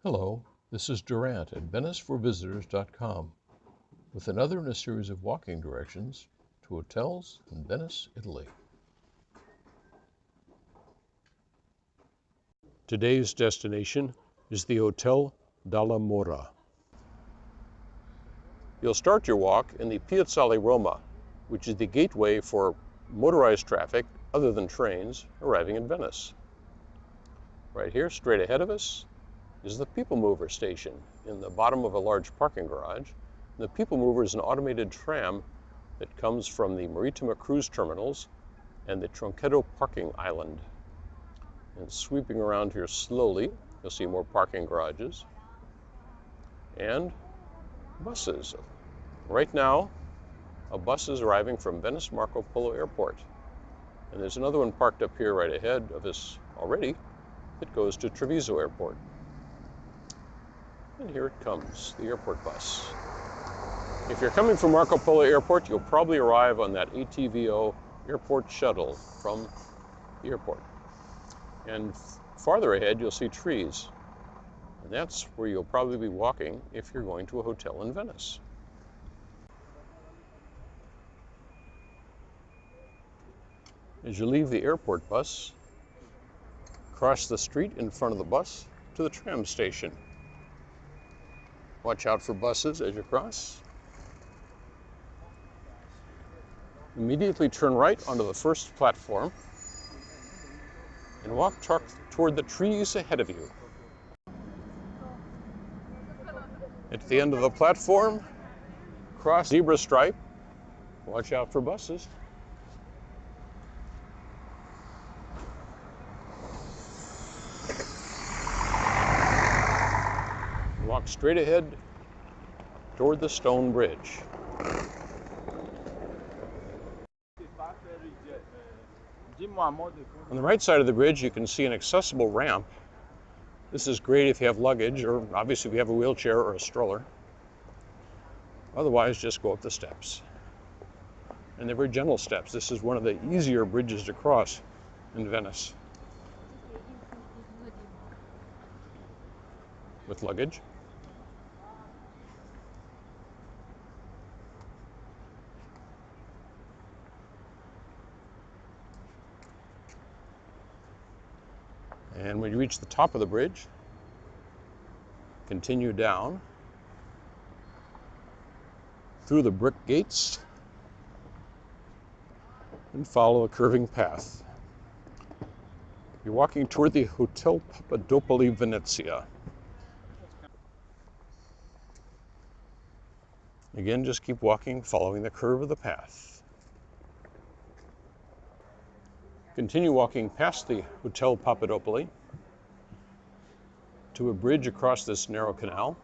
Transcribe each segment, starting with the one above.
Hello, this is Durant at VeniceForVisitors.com with another in a series of walking directions to hotels in Venice, Italy. Today's destination is the Hotel Dalla Mora. You'll start your walk in the Piazzale Roma, which is the gateway for motorized traffic other than trains arriving in Venice. Right here, straight ahead of us, is the People Mover station in the bottom of a large parking garage. The People Mover is an automated tram that comes from the Marittima cruise terminals and the Tronchetto parking island. And sweeping around here slowly, you'll see more parking garages and buses. Right now, a bus is arriving from Venice Marco Polo Airport. And there's another one parked up here right ahead of us already that goes to Treviso Airport. And here it comes, the airport bus. If you're coming from Marco Polo Airport, you'll probably arrive on that ATVO airport shuttle from the airport. And farther ahead, you'll see trees. And that's where you'll probably be walking if you're going to a hotel in Venice. As you leave the airport bus, cross the street in front of the bus to the tram station. Watch out for buses as you cross. Immediately turn right onto the first platform and walk toward the trees ahead of you. At the end of the platform, cross zebra stripe. Watch out for buses. Walk straight ahead toward the stone bridge. On the right side of the bridge, you can see an accessible ramp. This is great if you have luggage, or obviously if you have a wheelchair or a stroller. Otherwise, just go up the steps. And they're very gentle steps. This is one of the easier bridges to cross in Venice with luggage. And when you reach the top of the bridge, continue down through the brick gates and follow a curving path. You're walking toward the Hotel Papadopoli Venezia. Again, just keep walking, following the curve of the path. Continue walking past the Hotel Papadopoli to a bridge across this narrow canal.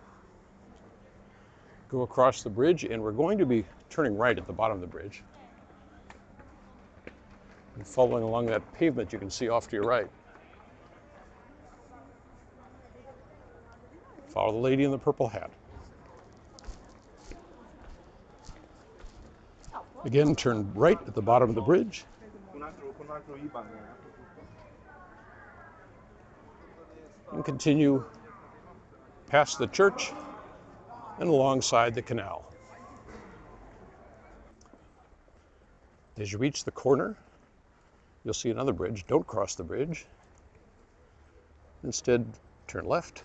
Go across the bridge, and we're going to be turning right at the bottom of the bridge. And following along that pavement you can see off to your right. Follow the lady in the purple hat. Again, turn right at the bottom of the bridge. And continue past the church and alongside the canal. As you reach the corner, you'll see another bridge. Don't cross the bridge. Instead, turn left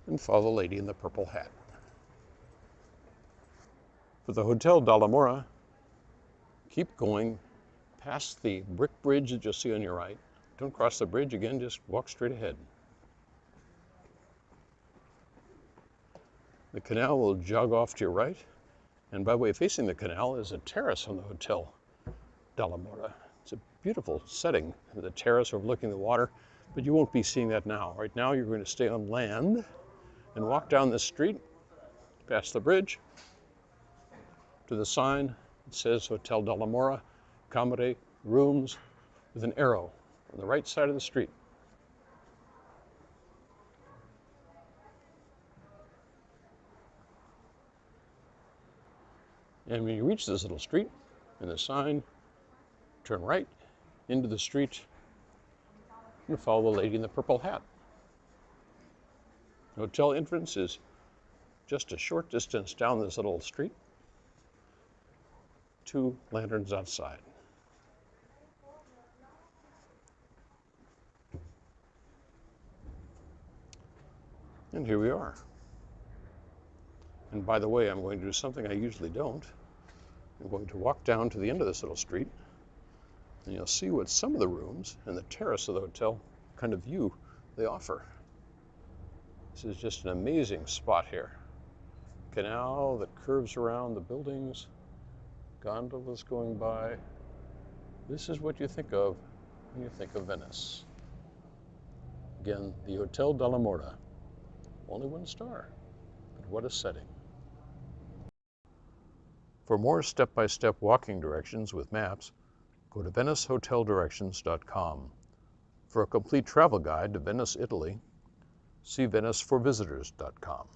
and follow the lady in the purple hat. For the Hotel Dalla Mora, keep going past the brick bridge that you'll see on your right. Don't cross the bridge again, just walk straight ahead. The canal will jog off to your right, and by way of facing the canal is a terrace on the Hotel Dalla Mora. It's a beautiful setting, the terrace overlooking the water, but you won't be seeing that now. Right now you're going to stay on land and walk down the street, past the bridge, to the sign that says Hotel Dalla Mora, Camere, rooms, with an arrow on the right side of the street. And when you reach this little street and the sign, turn right into the street and follow the lady in the purple hat. Hotel entrance is just a short distance down this little street. 2 lanterns outside. And here we are. And by the way, I'm going to do something I usually don't. I'm going to walk down to the end of this little street, and you'll see what some of the rooms and the terrace of the hotel kind of view they offer. This is just an amazing spot here. Canal that curves around the buildings, gondolas going by. This is what you think of when you think of Venice. Again, the Hotel Dalla Mora. Only 1 star, but what a setting. For more step-by-step walking directions with maps, go to VeniceHotelDirections.com. For a complete travel guide to Venice, Italy, see VeniceForVisitors.com.